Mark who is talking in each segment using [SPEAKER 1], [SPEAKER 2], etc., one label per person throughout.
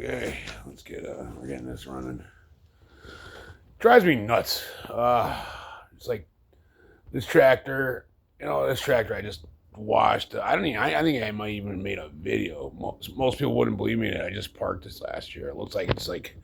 [SPEAKER 1] Okay, let's get we're getting this running. Drives me nuts. It's like this tractor, this tractor I just washed. I don't even, I think I might even made a video. Most people wouldn't believe me that I just parked this last year. It looks like it's like,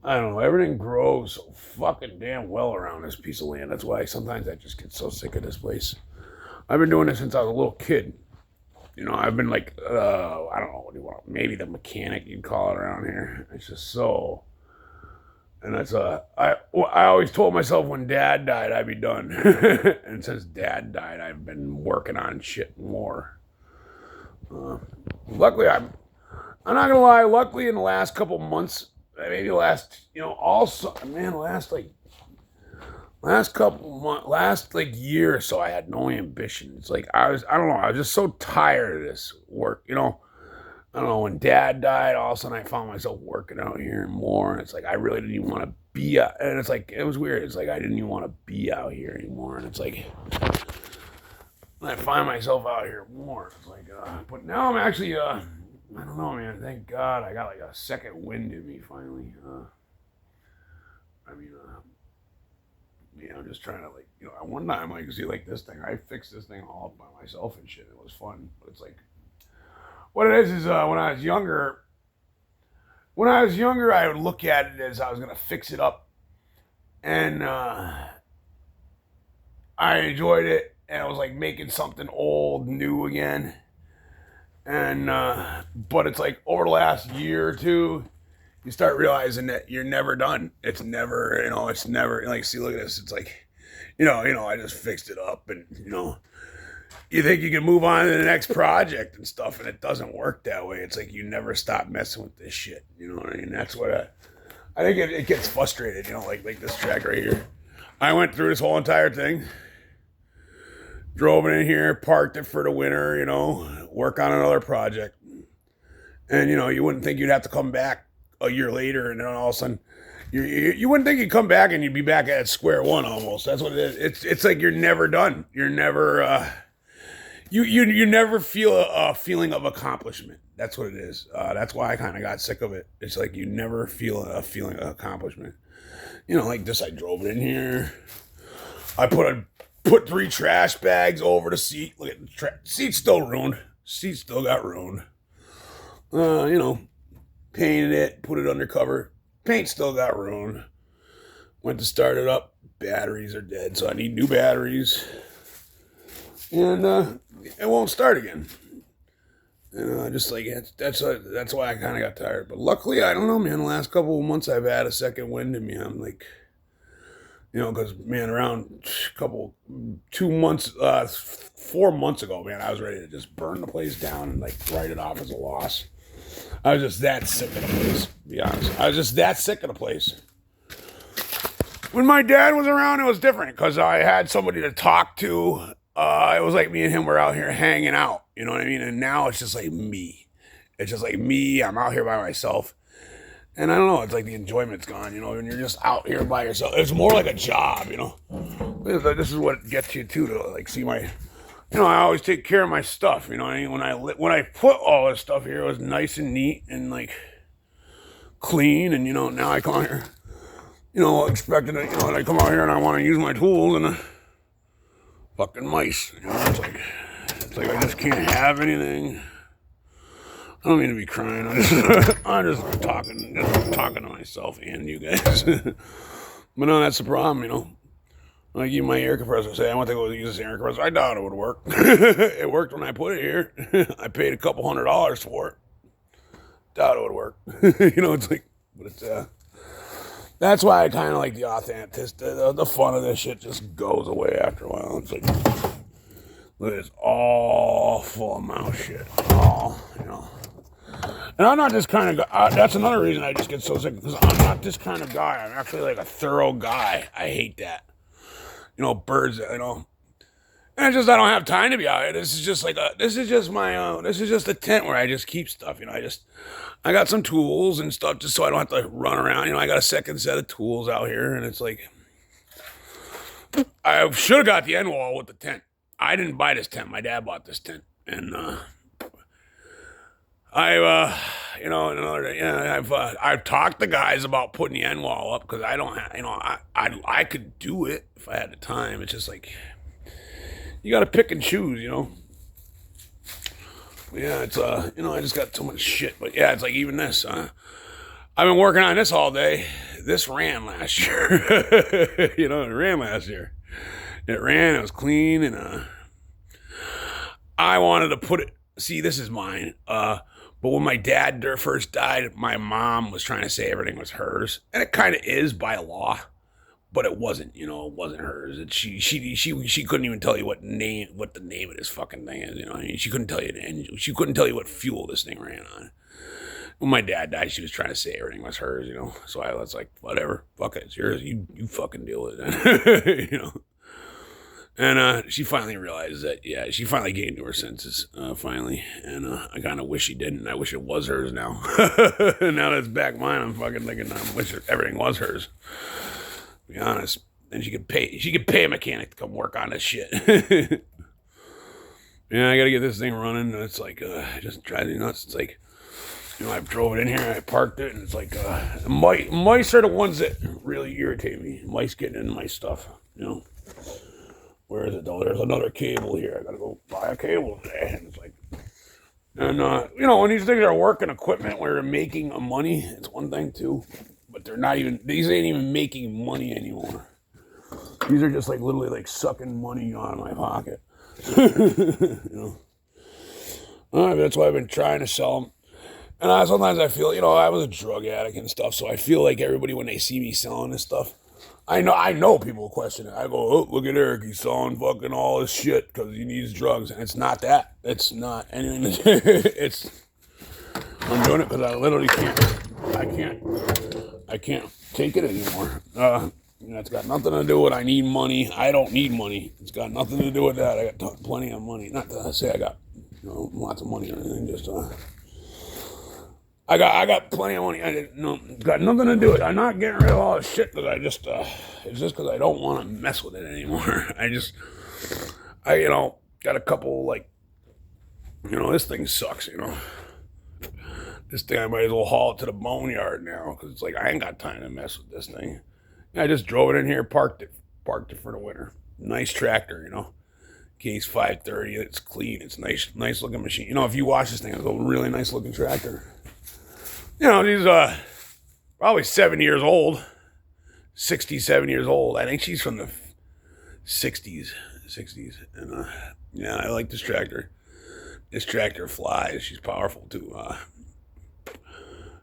[SPEAKER 1] I don't know, everything grows so fucking damn well around this piece of land. That's why sometimes I just get so sick of this place. I've been doing this since I was a little kid. I've been like, I don't know, what do you want? Maybe the mechanic you'd call it around here. It's just so, and that's I always told myself when Dad died I'd be done, and since Dad died I've been working on shit more. Luckily I'm not gonna lie. Luckily in the last couple months, maybe last year or so, I had no ambition. It's like I don't know, I was just so tired of this work. I don't know, when Dad died, all of a sudden I found myself working out here more, and it's like I really didn't even want to be out, and it's like, it was weird. It's like I didn't even want to be out here anymore, and it's like I find myself out here more. It's like, but now I'm actually, I don't know, man. Thank God I got like a second wind in me finally. I'm just trying to one time, like, see, like this thing, I fixed this thing all up by myself and shit. It was fun, but it's like, what it is when I was younger, I would look at it as I was gonna fix it up, and I enjoyed it, and I was like making something old new again, and but it's like over the last year or two, you start realizing that you're never done. It's never, it's never like, see, look at this. It's like, I just fixed it up, and you think you can move on to the next project and stuff, and it doesn't work that way. It's like you never stop messing with this shit. You know what I mean? That's what I think it gets frustrated. Like this track right here. I went through this whole entire thing, drove it in here, parked it for the winter. Work on another project, and you wouldn't think you'd have to come back a year later, and then all of a sudden, you wouldn't think you'd come back and you'd be back at square one almost. That's what it is. It's like you're never done. You're never you never feel a feeling of accomplishment. That's what it is. That's why I kind of got sick of it. It's like you never feel a feeling of accomplishment. Like this, I drove it in here. I put 3 trash bags over the seat. Look at the seat's still ruined. Seat still got ruined. Painted it, put it under cover. Paint still got ruined. Went to start it up. Batteries are dead, so I need new batteries. And it won't start again. Just like that's why I kind of got tired. But luckily, I don't know, man. The last couple of months, I've had a second wind in me. I'm like, because man, around 4 months ago, man, I was ready to just burn the place down and like write it off as a loss. I was just that sick of the place, to be honest. I was just that sick of the place. When my dad was around, it was different because I had somebody to talk to. It was like me and him were out here hanging out, you know what I mean? And now it's just like me. It's just like me. I'm out here by myself. And I don't know, it's like the enjoyment's gone, when you're just out here by yourself. It's more like a job, This is what gets you to like see my... I always take care of my stuff, When I put all this stuff here, it was nice and neat and like clean, and now I come out here, expecting it, and I come out here and I want to use my tools, and fucking mice. It's like I just can't have anything. I don't mean to be crying. I'm just talking to myself and you guys. But no, that's the problem, Like you, my air compressor. Say I want to go use this air compressor. I doubt it would work. It worked when I put it here. I paid a couple $100 for it. Doubt it would work. It's like, but it's that's why I kind of like the authenticity. The fun of this shit just goes away after a while. It's like, look at this, all full of mouth shit. All, And I'm not this kind of guy. That's another reason I just get so sick, because I'm not this kind of guy. I'm actually like a thorough guy. I hate that. Birds, And it's just, I don't have time to be out here. This is just a tent where I just keep stuff. I got some tools and stuff just so I don't have to run around. I got a second set of tools out here, and it's like, I should have got the end wall with the tent. I didn't buy this tent. My dad bought this tent. And, I've talked to guys about putting the end wall up because I don't have, I could do it if I had the time. It's just like you got to pick and choose, Yeah, it's I just got so much shit, but yeah, it's like even this. I've been working on this all day. This ran last year. It ran last year. It ran. It was clean, and I wanted to put it. See, this is mine. But when my dad first died, my mom was trying to say everything was hers, and it kind of is by law, but it wasn't. It wasn't hers. She couldn't even tell you what the name of this fucking thing is. I mean, she couldn't tell you the engine. She couldn't tell you what fuel this thing ran on. When my dad died, she was trying to say everything was hers. So I was like, whatever, fuck it, it's yours. You fucking deal with it. And she finally realized that, yeah, she finally gained to her senses, finally. And I kind of wish she didn't. I wish it was hers now. Now that it's back mine, I'm fucking thinking I wish everything was hers. To be honest. Then she could pay a mechanic to come work on this shit. Yeah, I got to get this thing running. It's like, it just drives me nuts. It's like, I drove it in here, I parked it, and it's like, mice are the ones that really irritate me. Mice getting in my stuff, Where is it though? There's another cable here. I gotta go buy a cable today. And it's like, and when these things are working equipment where they're making money, it's one thing too. But these ain't even making money anymore. These are just like literally like sucking money out of my pocket. That's why I've been trying to sell them. And sometimes I feel, I was a drug addict and stuff, so I feel like everybody when they see me selling this stuff, I know people question it. I go, oh, look at Eric, he's selling fucking all this shit because he needs drugs. And it's not that. It's not anything. I'm doing it because I literally can't take it anymore. It's got nothing to do with I need money. I don't need money. It's got nothing to do with that. I got plenty of money. Not to say I got lots of money or anything. Just I got plenty of money. It's got nothing to do with it. I'm not getting rid of all this shit because it's just because I don't want to mess with it anymore. I got a couple this thing sucks, This thing I might as well haul it to the boneyard now because it's like I ain't got time to mess with this thing. I just drove it in here, parked it for the winter. Nice tractor, Case 530. It's clean. It's nice looking machine. If you watch this thing, it's a really nice looking tractor. She's probably 7 years old, 67 years old. I think she's from the 60s. And I like this tractor. This tractor flies. She's powerful too.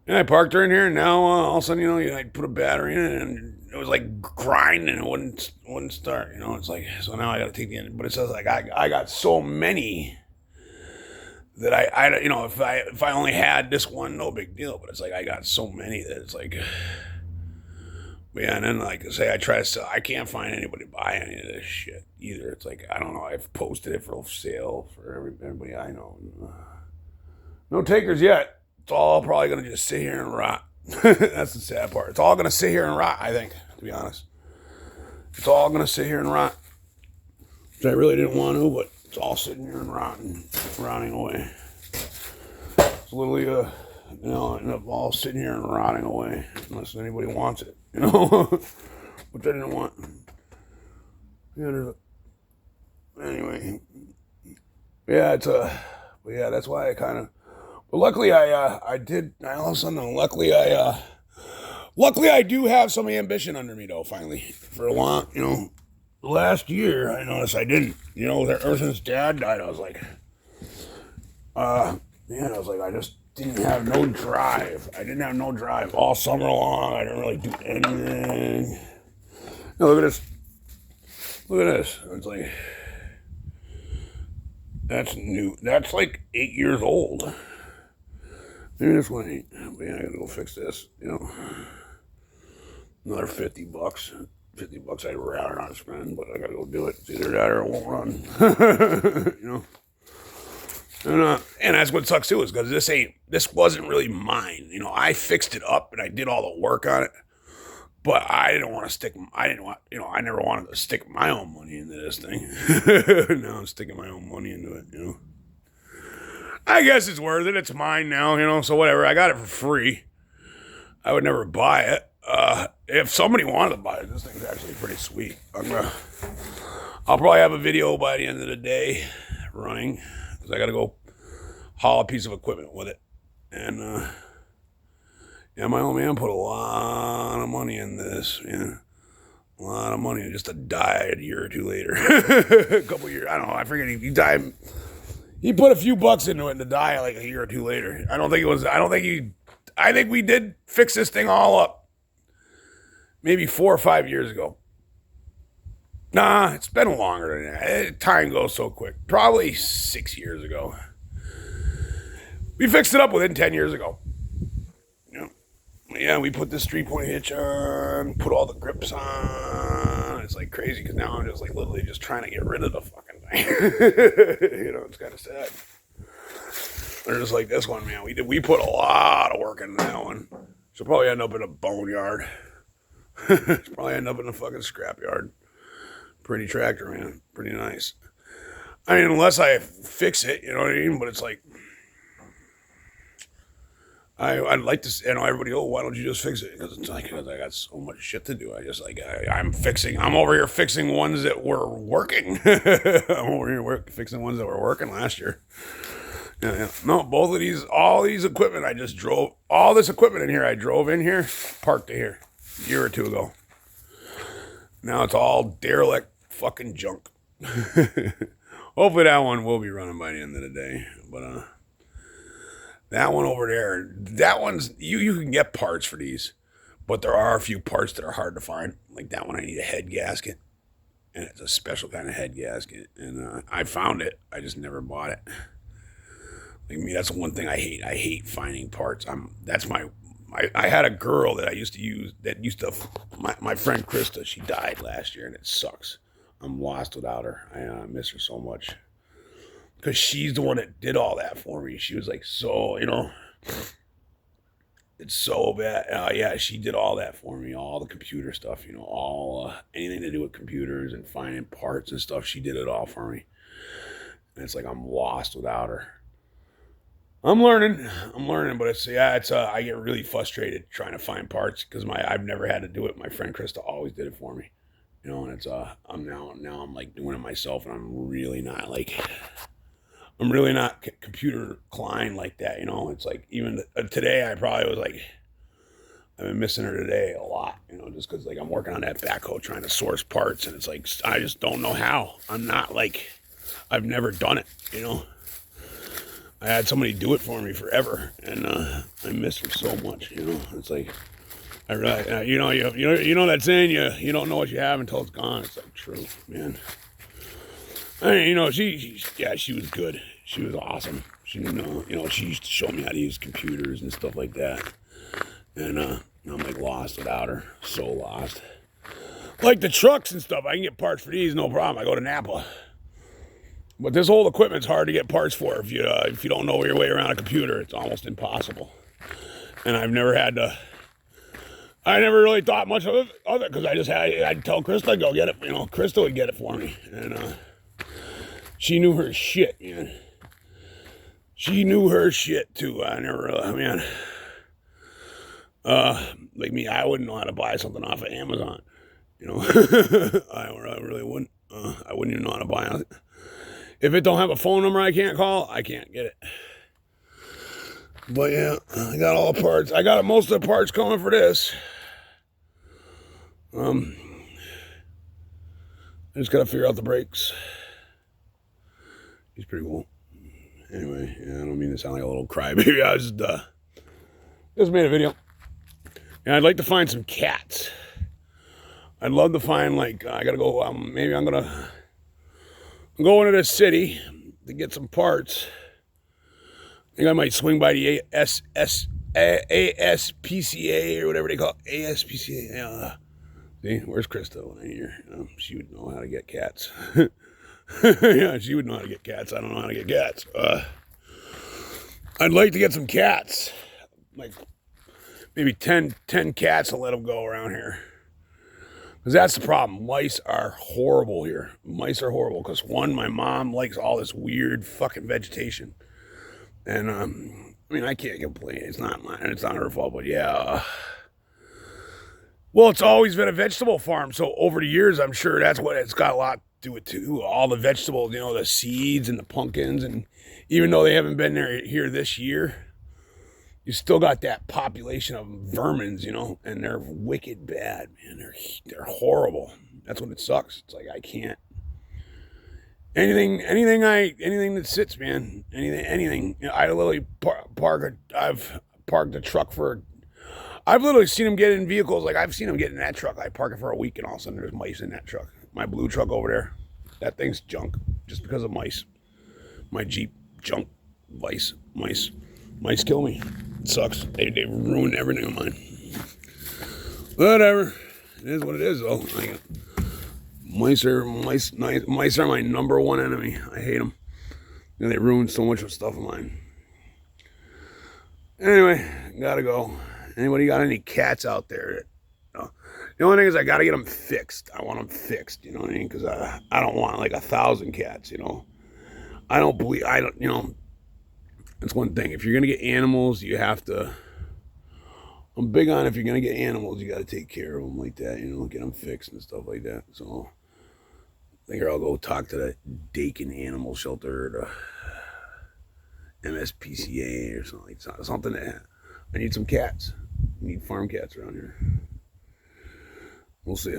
[SPEAKER 1] I parked her in here, and now all of a sudden, I put a battery in it, and it was like grinding, and it wouldn't start. It's like, so now I got to take the end. But it says like I got so many that I if I only had this one, no big deal. But it's like I got so many that it's like, yeah. And then like say I try to sell, I can't find anybody to buy any of this shit either. It's like I don't know. I've posted it for sale for everybody I know. No takers yet. It's all probably gonna just sit here and rot. That's the sad part. It's all gonna sit here and rot. I think, to be honest, it's all gonna sit here and rot. Which I really didn't want to, but it's all sitting here and rotting away. It's literally all sitting here and rotting away unless anybody wants it, which I didn't want. Anyway, yeah, that's why I kind of. But luckily, luckily I do have some ambition under me though. Finally, for a long, last year I noticed I didn't. Ever since Dad died, I was like, I just didn't have no drive. I didn't have no drive all summer long. I didn't really do anything. Look at this. Look at this. It's like that's new. That's like 8 years old. Maybe this one ain't. But yeah, I gotta go fix this. Another $50. $50 I'd rather not spend, but I gotta go do it. It's either that or it won't run. And that's what sucks too, is because this wasn't really mine. I fixed it up and I did all the work on it, but I never wanted to stick my own money into this thing. Now I'm sticking my own money into it. I guess it's worth it. It's mine now, so whatever. I got it for free. I would never buy it. If somebody wanted to buy it, this thing's actually pretty sweet. I'll probably have a video by the end of the day running, because I got to go haul a piece of equipment with it. And, yeah, my old man put a lot of money in this, A lot of money just to die a year or two later. A couple years, I don't know, I forget, he died. He put a few bucks into it and to die like a year or two later. I think we did fix this thing all up maybe 4 or 5 years ago. Nah, it's been longer than that. Time goes so quick. Probably 6 years ago. We fixed it up within 10 years ago. Yeah, we put this 3-point hitch on, put all the grips on. It's like crazy because now I'm just like literally just trying to get rid of the fucking thing. It's kind of sad. They're just like this one, man. We put a lot of work into that one. She'll probably end up in a boneyard. She'll probably end up in a fucking scrapyard. Pretty tractor, man. Pretty nice. I mean, unless I fix it, you know what I mean? But it's like, I'd like to, everybody, why don't you just fix it? Because it's like, because I got so much shit to do. I just like, I'm over here fixing ones that were working. I'm over here fixing ones that were working last year. Yeah. No, both of these, all these equipment, I just drove, all this equipment in here, I drove in here, parked it here a year or two ago. Now it's all derelict fucking junk. Hopefully that one will be running by the end of the day. But, that one over there, that one's, you can get parts for these, but there are a few parts that are hard to find. Like that one, I need a head gasket, and it's a special kind of head gasket. And I found it, I just never bought it. Like me, that's the one thing I hate. I hate finding parts. I had a girl that I used to use, my friend Krista, she died last year, and it sucks. I'm lost without her. I miss her so much. Because she's the one that did all that for me. She was like, so, it's so bad. Yeah, she did all that for me. All the computer stuff, all anything to do with computers and finding parts and stuff. She did it all for me. And it's like I'm lost without her. I'm learning, but I get really frustrated trying to find parts because I've never had to do it. My friend Krista always did it for me. And it's I'm like doing it myself, and I'm really not computer inclined like that, It's like even today I probably was like, I've been missing her today a lot, just because like I'm working on that backhoe trying to source parts, and it's like I just don't know how. I'm not like, I've never done it, I had somebody do it for me forever, and I miss her so much, It's like I really, you know that saying, you don't know what you have until it's gone. It's like true, man. I mean, she was good. She was awesome. She she used to show me how to use computers and stuff like that. And I'm like lost without her. So lost. Like the trucks and stuff, I can get parts for these, no problem. I go to Napa. But this old equipment's hard to get parts for if you don't know your way around a computer. It's almost impossible. And I never really thought much of it because I'd tell Krista I'd go get it. Krista would get it for me. And she knew her shit, man. She knew her shit too. I never, like me, I wouldn't know how to buy something off of Amazon. I really wouldn't. I wouldn't even know how to buy it. If it don't have a phone number I can't call, I can't get it. But yeah, I got all the parts. I got most of the parts coming for this. I just gotta figure out the brakes. He's pretty cool. Anyway, yeah, I don't mean to sound like a little crybaby. I just made a video. And I'd like to find some cats. I'd love to find I gotta go. Maybe I'm going to this city to get some parts. I think I might swing by the ASPCA or whatever they call it. ASPCA. See, where's Krista when I hear? She would know how to get cats. Yeah, she would know how to get cats. I don't know how to get cats. I'd like to get some cats. Like maybe 10 cats to let them go around here. Because that's the problem. Mice are horrible here. Mice are horrible because, one, my mom likes all this weird fucking vegetation. And I mean, I can't complain. It's not mine. It's not her fault. But yeah. Well, it's always been a vegetable farm. So over the years, I'm sure that's what it's got a lot to do with too. All the vegetables, you know, the seeds and the pumpkins, and even though they haven't been there here this year, you still got that population of vermins, you know, and they're wicked bad, man. They're horrible. That's when it sucks. It's like I can't anything that sits, man. Anything. You know, I literally I've parked a truck for. I've literally seen them get in vehicles. Like I've seen them get in that truck. I park it for a week, and all of a sudden there's mice in that truck. My blue truck over there, that thing's junk just because of mice. My Jeep junk, mice kill me. It sucks. They ruin everything of mine. Whatever. It is what it is, though. Mice are my number one enemy. I hate them. And they ruin so much of stuff of mine. Anyway, gotta go. Anybody got any cats out there? The only thing is I gotta get them fixed. I want them fixed, you know what I mean? Because I don't want like 1,000 cats, you know. You know, that's one thing. If you're gonna get animals, you have to. I'm big on if you're gonna get animals, you gotta take care of them like that, you know, get them fixed and stuff like that. So I think I'll go talk to the Dakin Animal Shelter or the MSPCA or something like that. I need some cats. I need farm cats around here. We'll see.